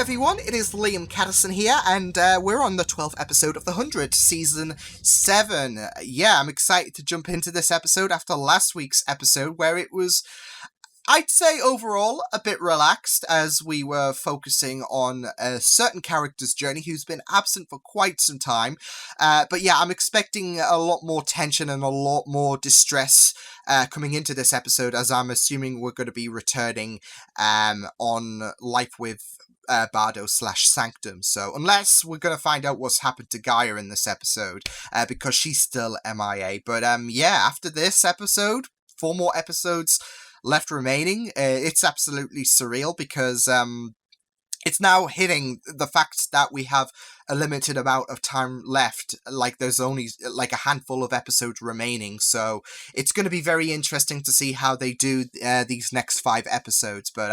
everyone, it is Liam Caddison here, and we're on the 12th episode of The 100, Season 7. Yeah, I'm excited to jump into this episode after last week's episode, where it was, I'd say overall, a bit relaxed, as we were focusing on a certain character's journey who's been absent for quite some time. But yeah, I'm expecting a lot more tension and a lot more distress coming into this episode, as I'm assuming we're going to be returning on Life with Bardo / Sanctum. So unless we're going to find out what's happened to Gaia in this episode, because she's still MIA. But yeah, after this episode, 4 more episodes left remaining. It's absolutely surreal, because it's now hitting the fact that we have a limited amount of time left. Like, there's only like a handful of episodes remaining, so it's going to be very interesting to see how they do these next 5 episodes. But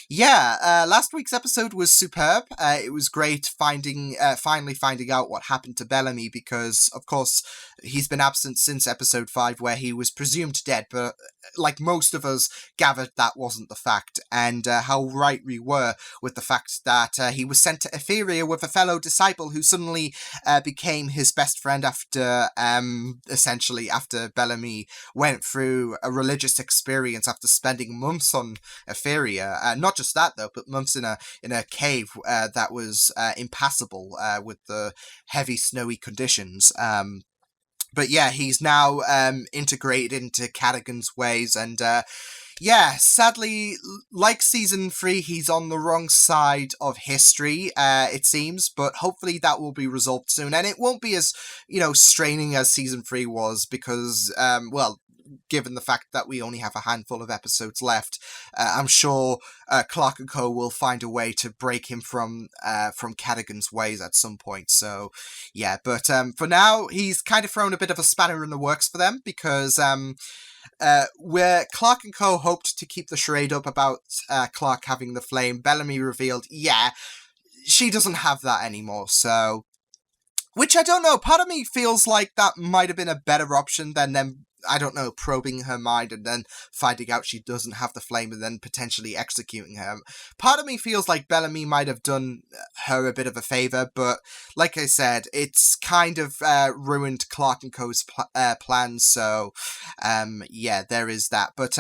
yeah, last week's episode was superb. It was great finally finding out what happened to Bellamy, because of course he's been absent since episode 5, where he was presumed dead, but like most of us gathered that wasn't the fact, and how right we were with the fact that he was sent to Etheria with a fellow disciple who suddenly became his best friend after, essentially, after Bellamy went through a religious experience after spending months on Etheria. Not just that, though, but months in a cave that was impassable with the heavy snowy conditions. But yeah, he's now integrated into Cadigan's ways, and yeah, sadly, like Season 3, he's on the wrong side of history, it seems, but hopefully that will be resolved soon, and it won't be as, straining as Season 3 was, because, well, given the fact that we only have a handful of episodes left, I'm sure Clark & Co. will find a way to break him from Cadigan's ways at some point. So, yeah, but for now, he's kind of thrown a bit of a spanner in the works for them, because where Clark & Co. hoped to keep the charade up about Clark having the flame, Bellamy revealed, yeah, she doesn't have that anymore, so... Which, I don't know, part of me feels like that might have been a better option than them, I don't know, probing her mind and then finding out she doesn't have the flame and then potentially executing her. Part of me feels like Bellamy might have done her a bit of a favour, but like I said, it's kind of ruined Clark & Co.'s plans, so yeah, there is that. But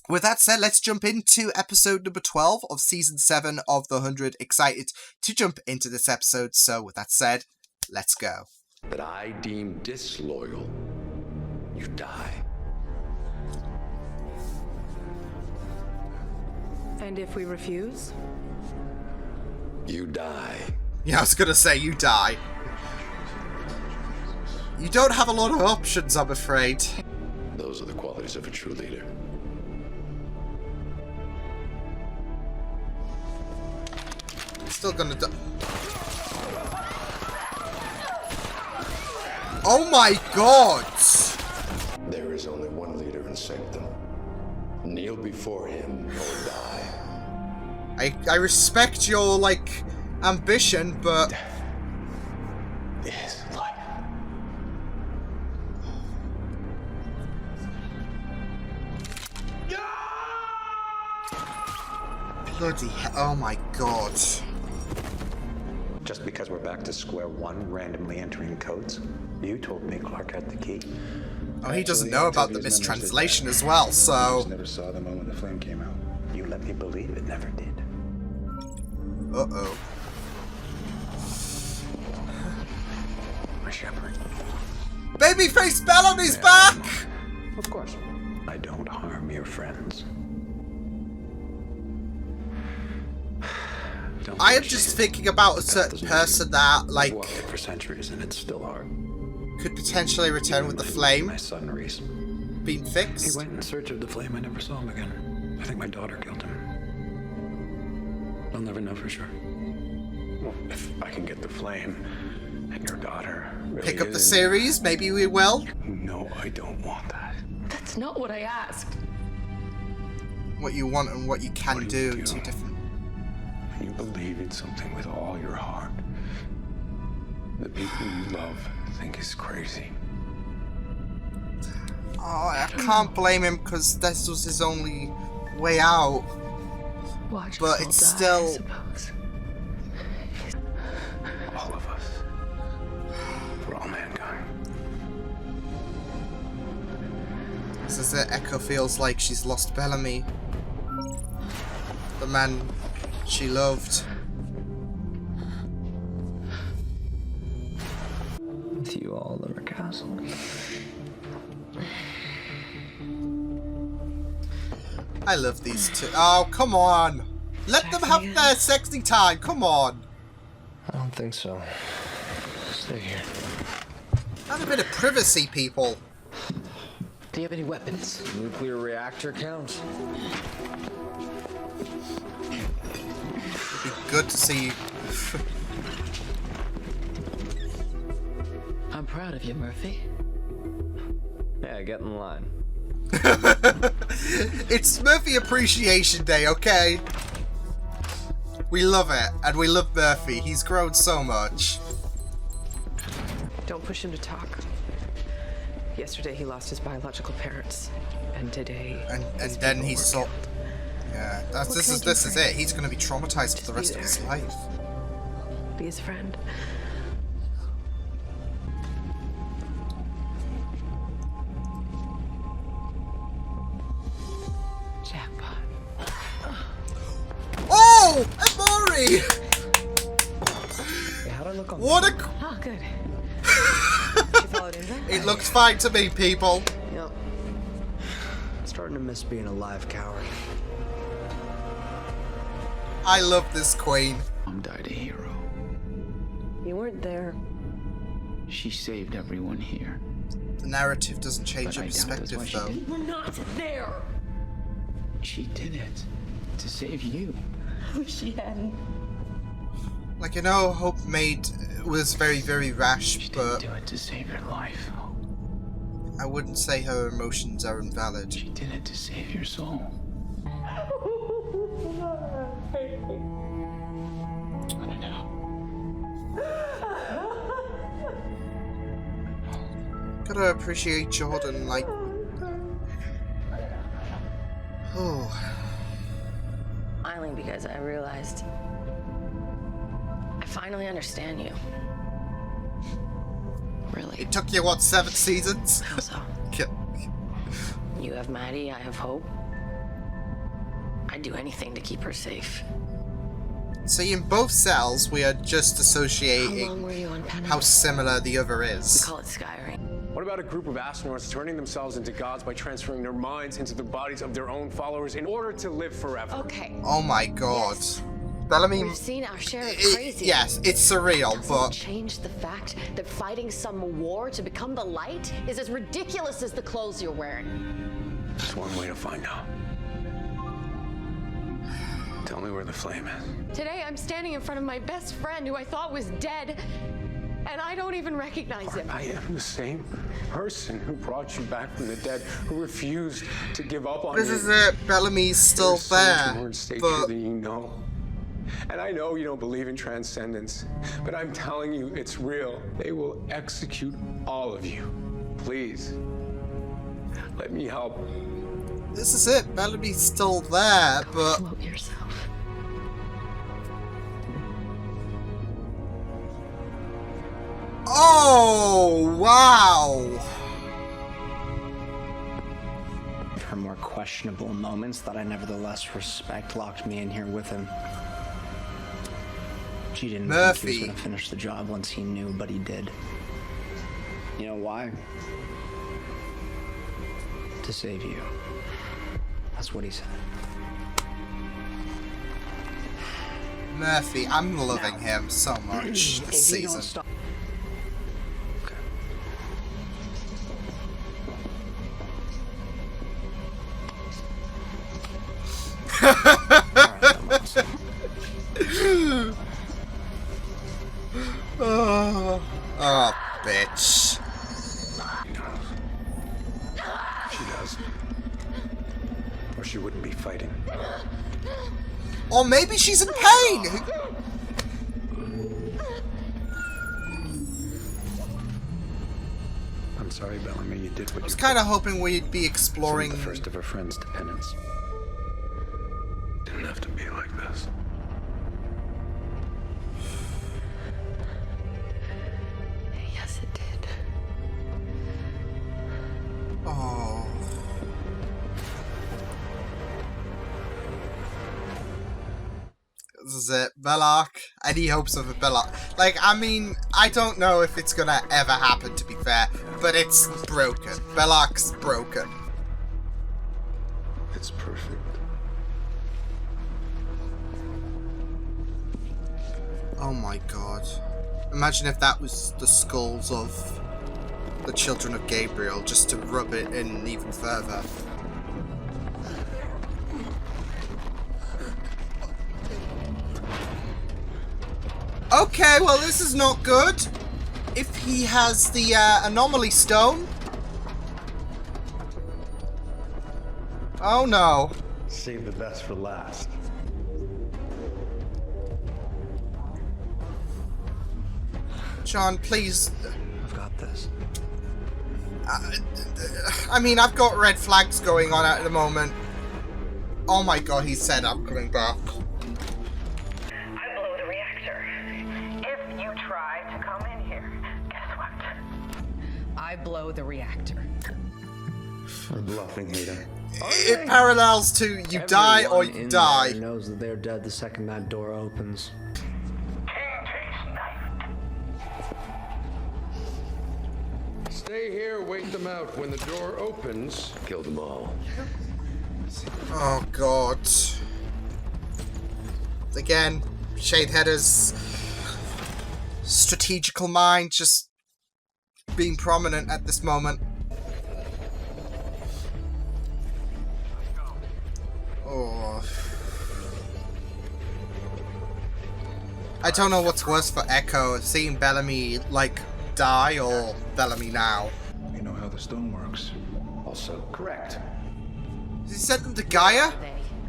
with that said, let's jump into episode number 12 of Season 7 of The 100. Excited to jump into this episode, so with that said, let's go. That I deem disloyal, you die. And if we refuse? You die. Yeah, I was gonna say, you die. You don't have a lot of options, I'm afraid. Those are the qualities of a true leader. I'm still gonna die. Oh my god! There is only one leader in Sanctum. Kneel before him or die. I respect your, ambition, but... Death is life. Bloody hell, oh my god. Just because we're back to square one, randomly entering codes? You told me Clark had the key. Oh, he doesn't know about the mistranslation as well, so... I just never saw the moment the flame came out. You let me believe it never did. Uh-oh. My shepherd. Babyface Bellamy's back! Of course. I don't harm your friends. I am just thinking about a certain person that, Walked it for centuries and it's still hard. could potentially return with the flame My son Reese. being He fixed. went in search of the flame. I never saw him again. I think my daughter killed him. I'll never know for sure. Well, if I can get the flame, and your daughter really Pick up the is- series, maybe we will. No, I don't want that. That's not what I asked. What you want and what you can What do you do, do? two different... When you believe in something with all your heart, the people you love think is crazy. Oh, I can't blame him because this was his only way out. Watch But us all it's die, still- I suppose. This is it. Echo feels like she's lost Bellamy. The man she loved. With you all over castle. I love these two. Oh, come on. Let them have their sexy time. Come on. I don't think so. Stay here. Have a bit of privacy, people. Do you have any weapons? Nuclear reactor count? It'd be good to see you. I'm proud of you, Murphy. Yeah, get in line. It's Murphy Appreciation Day, okay? We love it, and we love Murphy. He's grown so much. Don't push him to talk. Yesterday he lost his biological parents, and today. And then he saw. Yeah, this is it. He's going to be traumatized for the rest of his life. Be his friend. Jackpot. Oh, Amori! Hey, how'd I look on What a. Oh, good. She followed in there? It looks fine to me, people. Yep. Starting to miss being a live coward. I love this queen. Mom died a hero. You weren't there. She saved everyone here. The narrative doesn't change But your I doubt that's perspective, why she though. did. We're not there. She did it to save you. I wish she hadn't. Like, I know Hope was very, very rash, She but didn't do it to save your life. I wouldn't say her emotions are invalid. She did it to save your soul. I know. Gotta appreciate Jordan, like. Oh. Smiling because I realized I finally understand you. Really. It took you, what, 7 seasons? How so? Yeah. You have Maddie, I have Hope. I'd do anything to keep her safe. See, in both cells, we are just How long associating were you on Penance? how similar the other We is. call it Skyring. What about a group of astronauts turning themselves into gods by transferring their minds into the bodies of their own followers in order to live forever? Okay. Oh my god. Yes. Bellamy. We've seen our share of crazy. Yes, it's surreal, Doesn't but change the fact that fighting some war to become the light is as ridiculous as the clothes you're wearing. There's one way to find out. Tell me where the flame is. Today I'm standing in front of my best friend who I thought was dead, and I don't even recognize him. I am the same person who brought you back from the dead, who refused to give up on this you. is it. Bellamy's still There's so much there, more at stake but here than you know. And I know you don't believe in transcendence, but I'm telling you, it's real. They will execute all of you. Please, let me help. this is it. Bellamy's still there, but Float yourself. oh wow! Her more questionable moments that I nevertheless respect locked me in here with him. She didn't think he was Murphy. going to finish the job once he knew, but he did. You know why? To save you. That's what he said. Murphy, I'm loving him so much If this you don't season. stop- Oh, bitch. She does. Or she wouldn't be fighting. Or maybe she's in pain! I'm sorry, Bellamy, you did what I was you kind of hoping we'd be Send exploring. the first of her friends to penance. Didn't have to be like this. Yes, it did. Oh. is it. Belloc. Any hopes of a Belloc? Like, I mean, I don't know if it's gonna ever happen, to be fair, but it's broken. Belloc's broken. It's perfect. Oh my god. Imagine if that was the skulls of the children of Gabriel, just to rub it in even further. Okay, well this is not good. If he has the anomaly stone. Oh no. Save the best for last. John, please. I've got this. I mean, I've got red flags going on at the moment. Oh my god, he said I'm coming back. I blow the reactor. If you try to come in here, guess what? I blow the reactor. We're bluffing, Ada. It parallels to you die or you die. Everyone knows that they're dead the second that door opens. Stay here, wait them out. When the door opens, kill them all. Oh god. Again, Shadeheader's strategical mind just being prominent at this moment. Oh. I don't know what's worse for Echo, seeing Bellamy, like, die or Bellamy now. You know how the stone works. Also correct. Does he send them to Gaia?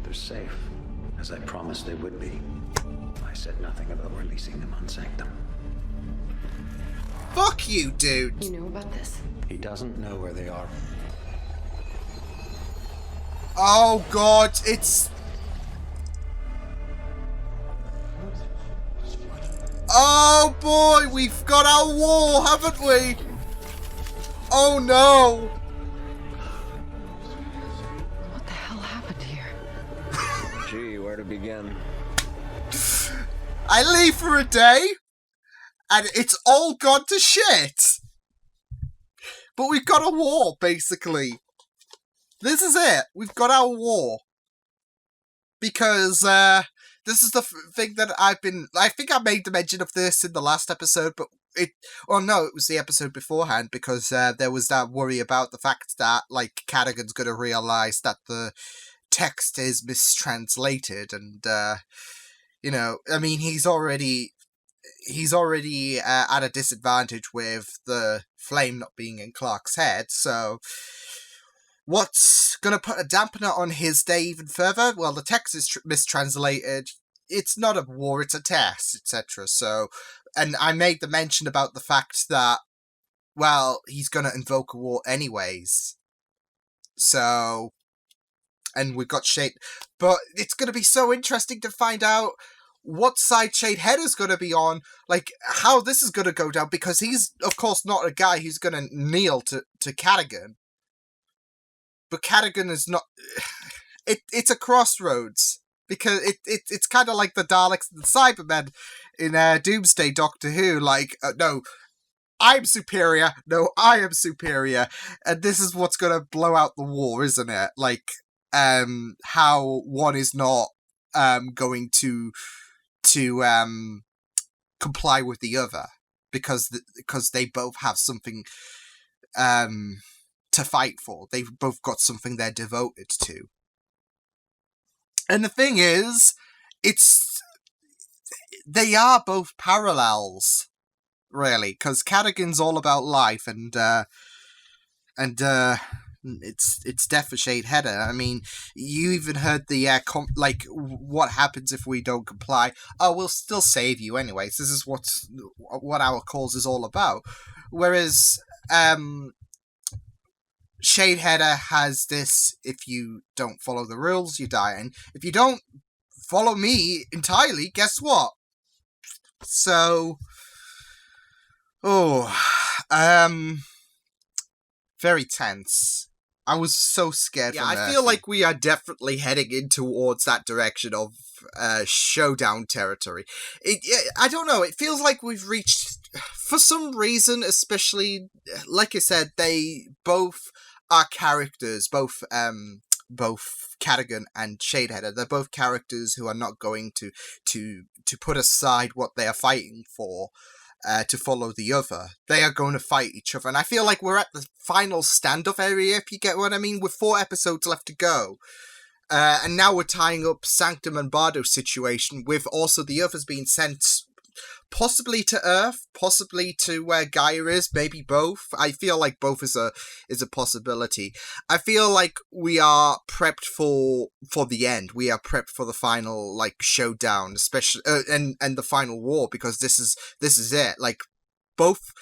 They're safe, as I promised they would be. I said nothing about releasing them on Sanctum. Fuck you, dude. You knew about this? He doesn't know where they are. Oh god, it's... Oh boy, we've got our war, haven't we? Oh no! What the hell happened here? Gee, where to begin? I leave for a day, and it's all gone to shit. But we've got a war, basically. This is it. We've got our war. Because, this is the thing that I've been... I think I made the mention of this in the last episode, but it... Well, no, it was the episode beforehand, because there was that worry about the fact that, like, Cadigan's gonna realise that the text is mistranslated, and, you know, I mean, he's already at a disadvantage with the flame not being in Clark's head, so... What's going to put a dampener on his day even further? Well, the text is mistranslated. It's not a war, it's a test, etc. So, and I made the mention about the fact that, well, he's going to invoke a war anyways. So, and we've got Shade... But it's going to be so interesting to find out what side Shadeheader's going to be on, like, how this is going to go down, because he's, of course, not a guy who's going to kneel to Cadigan. But Cadigan is not... It's a crossroads. Because it's kind of like the Daleks and the Cybermen in Doomsday Doctor Who. Like, no, I'm superior. No, I am superior. And this is what's going to blow out the war, isn't it? Like, how one is not going to comply with the other. Because they both have something... to fight for. They've both got something they're devoted to. And the thing is, they are both parallels, really, because Cadigan's all about life, and it's death for Shadeheader. I mean, you even heard the like, what happens if we don't comply? Oh, we'll still save you anyways. This is what our cause is all about. Whereas, Shadeheader has this, if you don't follow the rules, you die. And if you don't follow me entirely, guess what? So... Oh... Very tense. I was so scared. Yeah, for I Murphy. feel like we are definitely heading in towards that direction of showdown territory. I don't know, it feels like we've reached, for some reason, especially, like I said, they both are characters, both Cadogan and Shadeheader. They're both characters who are not going to put aside what they are fighting for to follow the other. They are going to fight each other. And I feel like we're at the final standoff area, if you get what I mean, with 4 episodes left to go. And now we're tying up Sanctum and Bardo's situation with also the others being sent possibly to Earth, possibly to where Gaia is, maybe both. I feel like both is a possibility. I feel like we are prepped for the end. We are prepped for the final like showdown, especially and the final war, because this is it. Like both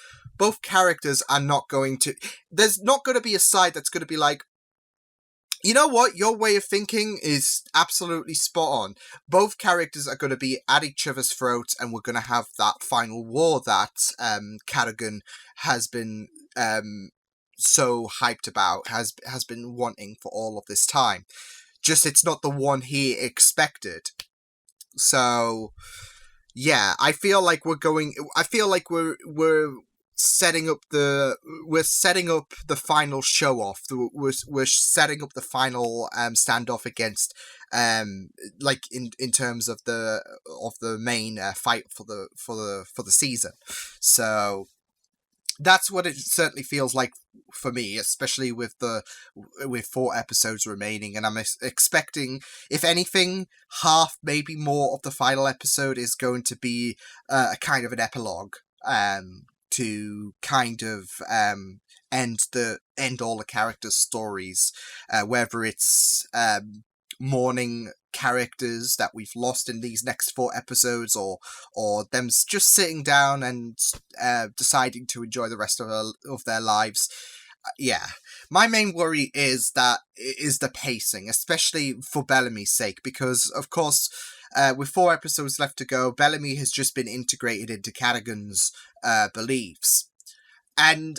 characters are not going to. There's not going to be a side that's going to be like, you know what? Your way of thinking is absolutely spot on. Both characters are going to be at each other's throats, and we're going to have that final war that Cadogan has been so hyped about, has been wanting for all of this time. Just it's not the one he expected. So yeah, I feel like we're setting up the final show off. We're setting up the final standoff against like in terms of the main fight for the season. So that's what it certainly feels like for me, especially with 4 episodes remaining, and I'm expecting, if anything, half, maybe more of the final episode is going to be a kind of an epilogue, to kind of end all the characters' stories, whether it's mourning characters that we've lost in these next 4 episodes, or them just sitting down and deciding to enjoy the rest of their lives. Yeah, my main worry is the pacing, especially for Bellamy's sake, because of course, with 4 episodes left to go, Bellamy has just been integrated into Cadogan's beliefs, and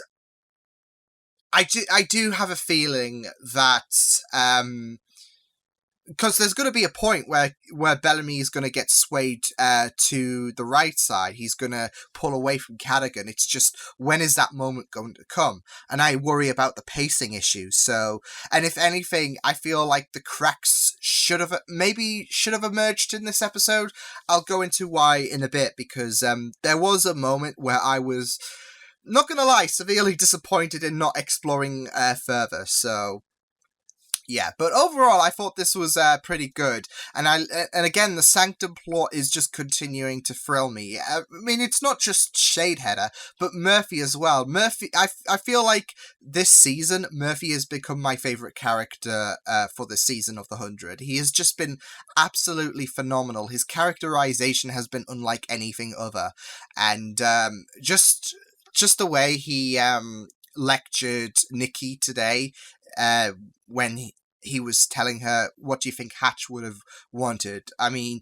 I do have a feeling that because there's going to be a point where Bellamy is going to get swayed to the right side. He's going to pull away from Cadogan. It's just, when is that moment going to come? And I worry about the pacing issue. So, and if anything, I feel like the cracks should have emerged in this episode. I'll go into why in a bit, because there was a moment where I was, not going to lie, severely disappointed in not exploring further. So yeah, but overall, I thought this was pretty good, and again, the Sanctum plot is just continuing to thrill me. I mean, it's not just Shadeheader, but Murphy as well. Murphy, I feel like this season, Murphy has become my favorite character for the season of the 100. He has just been absolutely phenomenal. His characterization has been unlike anything other, and just the way he lectured Nikki today, when he was telling her, what do you think Hatch would have wanted? I mean,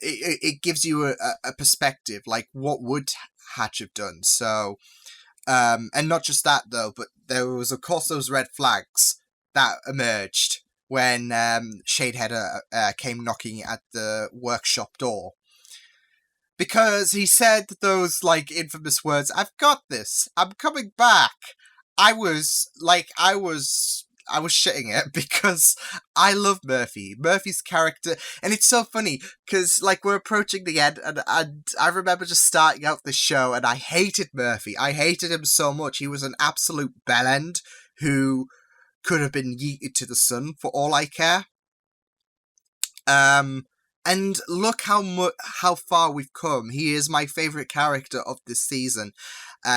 it gives you a perspective, like, what would Hatch have done? So, and not just that, though, but there was, of course, those red flags that emerged when Shadeheader came knocking at the workshop door. Because he said those, like, infamous words, "I've got this, I'm coming back." I was shitting it, because I love Murphy. Murphy's character, and it's so funny, because, like, we're approaching the end, and I remember just starting out the show, and I hated Murphy. I hated him so much. He was an absolute bellend who could have been yeeted to the sun for all I care. And look how far we've come. He is my favourite character of this season.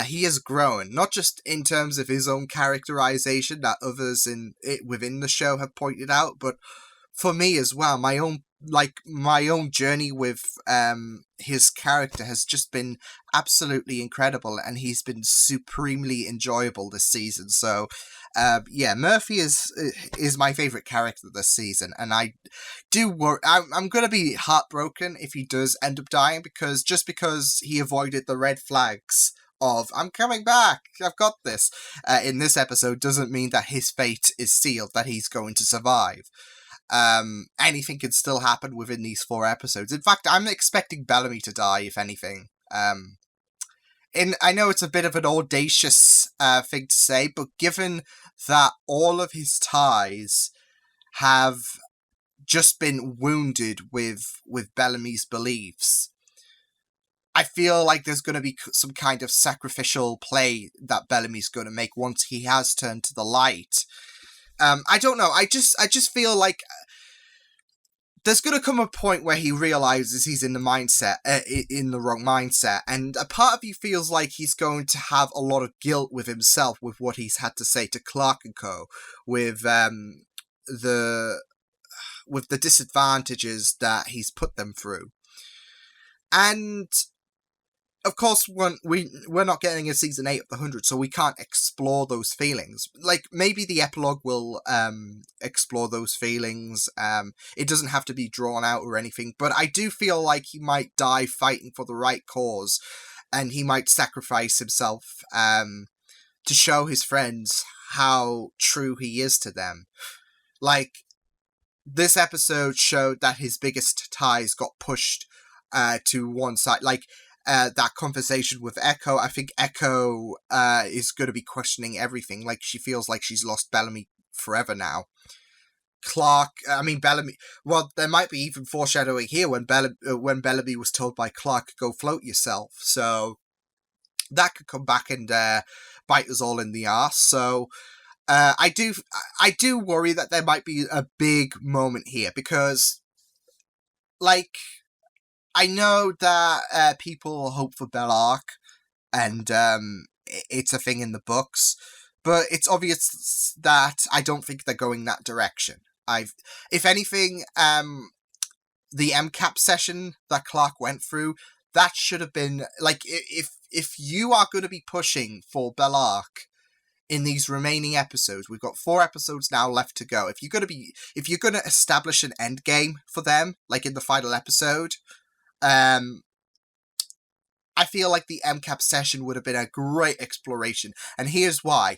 He has grown, not just in terms of his own characterization that others within the show have pointed out, but for me as well. My own journey with his character has just been absolutely incredible, and he's been supremely enjoyable this season. So yeah, Murphy is my favorite character this season, and I do worry. I'm gonna be heartbroken if he does end up dying, because he avoided the red flags of "I'm coming back, I've got this" in this episode doesn't mean that his fate is sealed, that he's going to survive. Anything can still happen within these 4 episodes. In fact, I'm expecting Bellamy to die, if anything. I know it's a bit of an audacious thing to say, but given that all of his ties have just been wounded with Bellamy's beliefs, I feel like there's going to be some kind of sacrificial play that Bellamy's going to make once he has turned to the light. I don't know. I just feel like there's going to come a point where he realizes he's in the wrong mindset, and a part of you feels like he's going to have a lot of guilt with himself with what he's had to say to Clark and Co. with the disadvantages that he's put them through. And of course, we're not getting a season 8 of the 100, so we can't explore those feelings. Like, maybe the epilogue will explore those feelings. It doesn't have to be drawn out or anything, but I do feel like he might die fighting for the right cause, and he might sacrifice himself to show his friends how true he is to them. Like, this episode showed that his biggest ties got pushed to one side. Like, that conversation with Echo, I think Echo is going to be questioning everything. Like, she feels like she's lost Bellamy forever now. Bellamy, well, there might be even foreshadowing here when Bellamy was told by Clark, "Go float yourself." So that could come back and bite us all in the arse. So I do worry that there might be a big moment here, because, like, I know that people hope for Bellark, and it's a thing in the books, but it's obvious that I don't think they're going that direction. If anything, the MCAP session that Clark went through, that should have been, like, if you are going to be pushing for Bellark in these remaining episodes, we've got 4 episodes now left to go. If you're going to establish an end game for them, like in the final episode, I feel like the MCAP session would have been a great exploration, and here's why.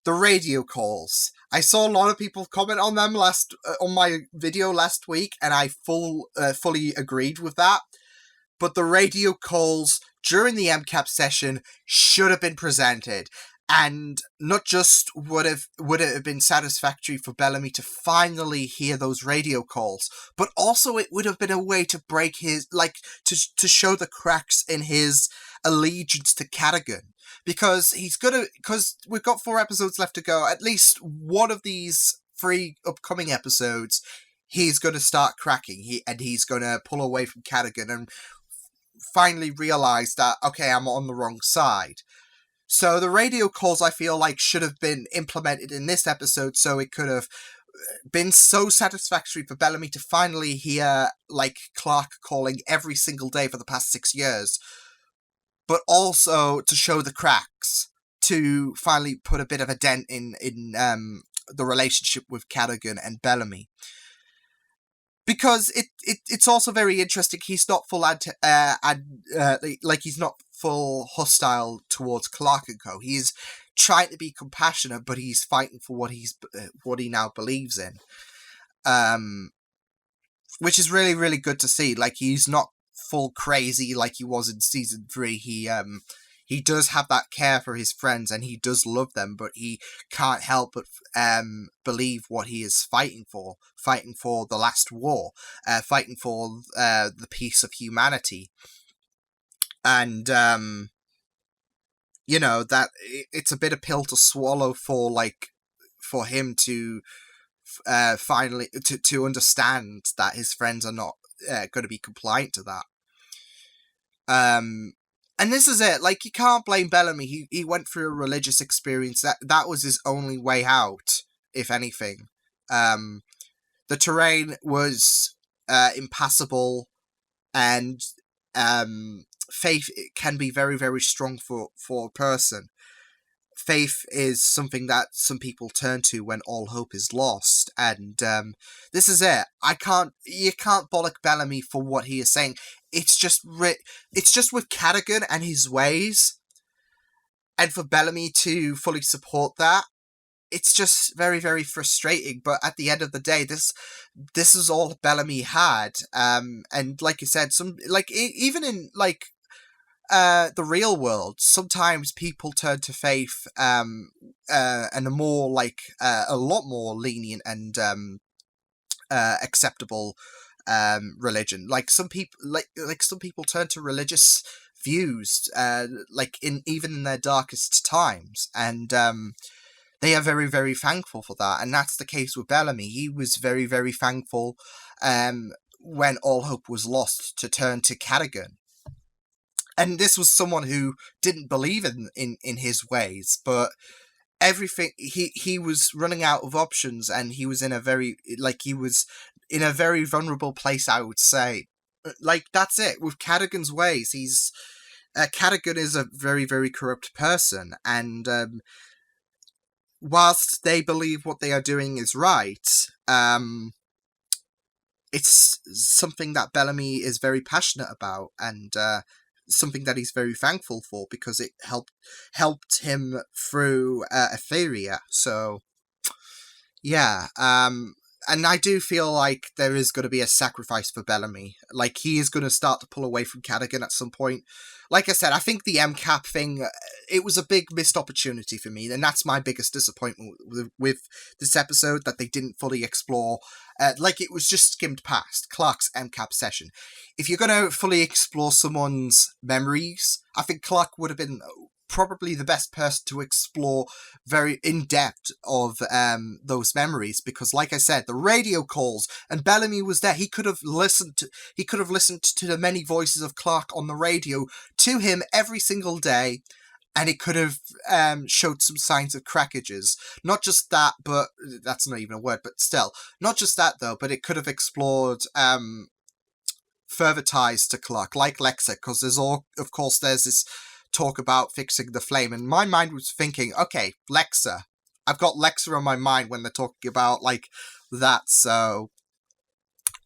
The radio calls. I saw a lot of people comment on them on my video last week, and I fully agreed with that. But the radio calls during the MCAP session should have been presented. And not just would it have been satisfactory for Bellamy to finally hear those radio calls, but also it would have been a way to break his, like, to show the cracks in his allegiance to Cadogan. Because we've got 4 episodes left to go. At least one of these 3 upcoming episodes, he's going to start cracking. He's going to pull away from Cadogan and finally realize that, okay, I'm on the wrong side. So the radio calls, I feel like, should have been implemented in this episode, so it could have been so satisfactory for Bellamy to finally hear, like, Clark calling every single day for the past 6 years, but also to show the cracks, to finally put a bit of a dent in the relationship with Cadogan and Bellamy. Because it's also very interesting. He's not he's not full hostile towards Clark and Co. He's trying to be compassionate, but he's fighting for what he now believes in. Which is really, really good to see. Like, he's not full crazy like he was in season 3. He does have that care for his friends, and he does love them, but he can't help but believe what he is fighting for the last war, fighting for the peace of humanity. And, that it's a bit of pill to swallow for him to finally to understand that his friends are not going to be compliant to that. And this is it. Like, you can't blame Bellamy. He went through a religious experience. That was his only way out, if anything. The terrain was impassable, and faith can be very, very strong for a person. Faith is something that some people turn to when all hope is lost, and this is it. You can't bollock Bellamy for what he is saying. It's just with Cadogan and his ways. and for Bellamy to fully support that, it's just very, very frustrating. But at the end of the day, this is all Bellamy had. And like you said, even in the real world, sometimes people turn to faith and a more a lot more lenient and acceptable religion. Like some people, some people turn to religious views, even in their darkest times, and they are very, very thankful for that. And that's the case with Bellamy. He was very, very thankful when all hope was lost to turn to Cadogan. And this was someone who didn't believe in his ways, but everything he was running out of options, and he was in a very vulnerable place, I would say. That's it with Cadogan's ways. He's Cadogan is a very, very corrupt person, and whilst they believe what they are doing is right, it's something that Bellamy is very passionate about, and something that he's very thankful for, because it helped him through Etheria. So yeah, and I do feel like there is going to be a sacrifice for Bellamy. Like, he is going to start to pull away from Cadogan at some point. Like I said, I think the MCAP thing, it was a big missed opportunity for me, and that's my biggest disappointment with this episode, that they didn't fully explore. It was just skimmed past Clark's MCAP session. If you're going to fully explore someone's memories, I think Clark would have been probably the best person to explore very in-depth of those memories, because like I said, the radio calls, and Bellamy was there. He could have listened to the many voices of Clark on the radio to him every single day, and it could have showed some signs of crackages. Not just that, but that's not even a word, but still, not just that though, but it could have explored further ties to Clark, like Lexa, because there's this talk about fixing the flame, and my mind was thinking, okay, Lexa. I've got Lexa on my mind when they're talking about that. So,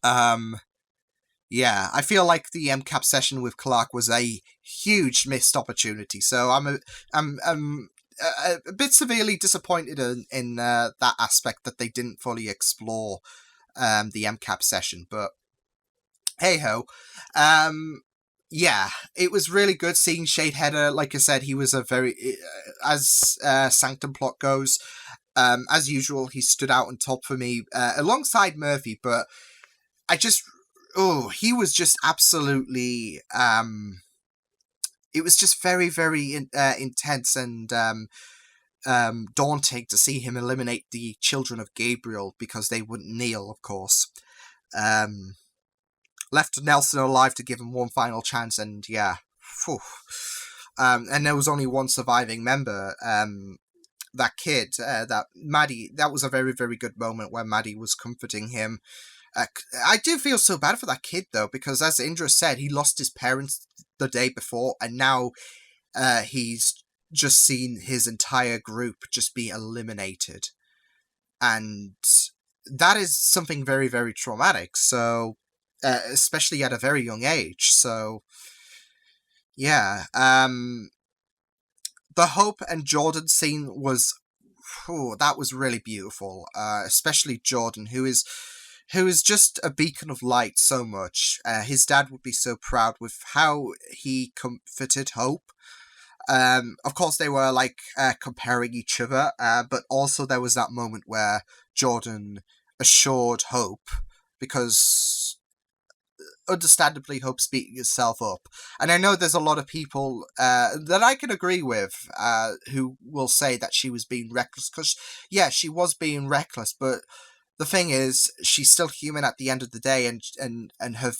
yeah, I feel like the MCAP session with Clark was a huge missed opportunity. So I'm a bit severely disappointed in that aspect, that they didn't fully explore the MCAP session. But hey ho. Yeah, it was really good seeing Shadeheader. Like I said, he was a very, as Sanctum plot goes, as usual, he stood out on top for me, alongside Murphy, but he was just absolutely, it was just very, very intense and daunting to see him eliminate the children of Gabriel, because they wouldn't kneel, of course. Left Nelson alive to give him one final chance, and yeah. And there was only one surviving member, that kid, that Maddie. That was a very, very good moment where Maddie was comforting him. I do feel so bad for that kid, though, because as Indra said, he lost his parents the day before, and now he's just seen his entire group just be eliminated. And that is something very, very traumatic. So, especially at a very young age. So, yeah. The Hope and Jordan scene was, that was really beautiful. Especially Jordan, who is just a beacon of light so much. His dad would be so proud with how he comforted Hope. Of course, they were comparing each other, but also there was that moment where Jordan assured Hope, because understandably Hope's beating herself up. And I know there's a lot of people that I can agree with who will say that she was being reckless, because, yeah, she was being reckless, but the thing is, she's still human at the end of the day, and her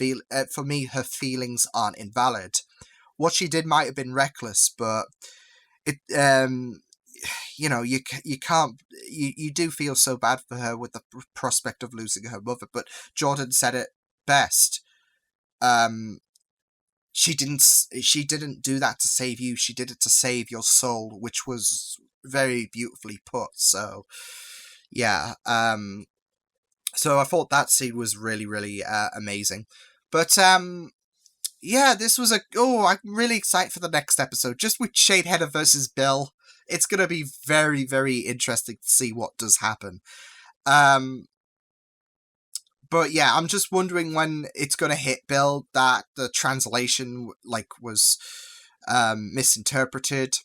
for me, her feelings aren't invalid. What she did might have been reckless, but it, you can't, you do feel so bad for her with the prospect of losing her mother. But Jordan said it best. She didn't do that to save you. She did it to save your soul, which was very beautifully put. So, yeah. So I thought that scene was really, really amazing. But yeah, this was I'm really excited for the next episode, just with Shadeheader versus Bill. It's gonna be very, very interesting to see what does happen. But yeah, I'm just wondering when it's gonna hit Bill that the translation was misinterpreted.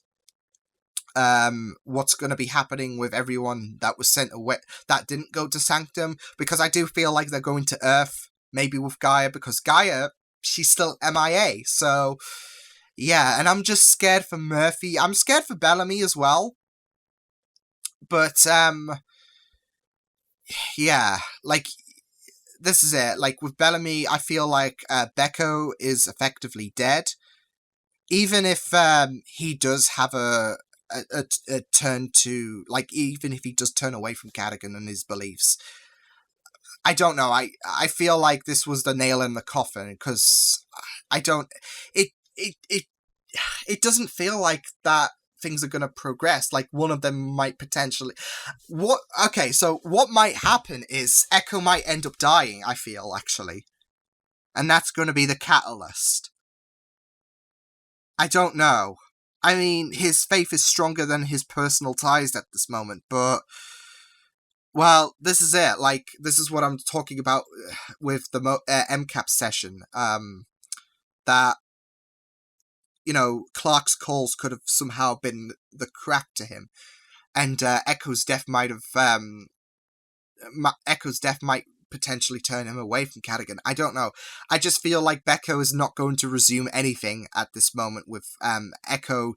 What's going to be happening with everyone that was sent away that didn't go to Sanctum, because I do feel like they're going to Earth, maybe with Gaia, because Gaia, she's still MIA. So yeah, and I'm just scared for Murphy. I'm scared for Bellamy as well. But yeah, this is it. With Bellamy, I feel like Becco is effectively dead. Even if he does have a turn to, even if he does turn away from Cadigan and his beliefs, I don't know. I feel like this was the nail in the coffin, because I don't. It doesn't feel like that things are going to progress. One of them might potentially. Okay, so what might happen is Echo might end up dying. I feel actually, and that's going to be the catalyst. I don't know. I mean, his faith is stronger than his personal ties at this moment, but, well, this is it. This is what I'm talking about with the MCAP session. That, Clark's calls could have somehow been the crack to him, and Echo's death might potentially turn him away from Cadigan. I don't know. I just feel like Becco is not going to resume anything at this moment, with Echo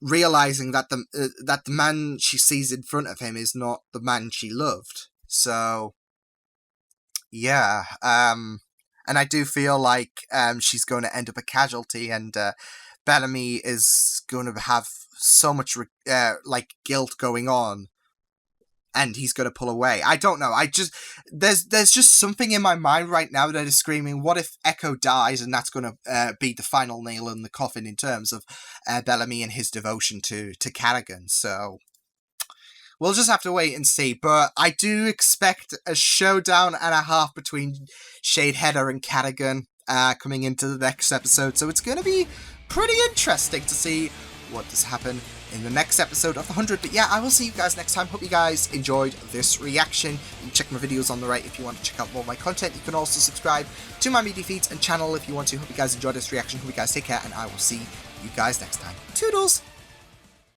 realizing that the man she sees in front of him is not the man she loved. So yeah, and I do feel like she's going to end up a casualty, and Bellamy is going to have so much guilt going on, and he's going to pull away. I don't know. There's just something in my mind right now that is screaming, what if Echo dies, and that's going to be the final nail in the coffin in terms of Bellamy and his devotion to Cadigan. So we'll just have to wait and see. But I do expect a showdown and a half between Shadeheader and Cadigan coming into the next episode. So it's going to be pretty interesting to see what does happen in the next episode of the 100. But yeah, I will see you guys next time. Hope you guys enjoyed this reaction. You can check my videos on the right if you want to check out more of my content. You can also subscribe to my media feeds and channel if you want to. Hope you guys enjoyed this reaction. Hope you guys take care, and I will see you guys next time. Toodles!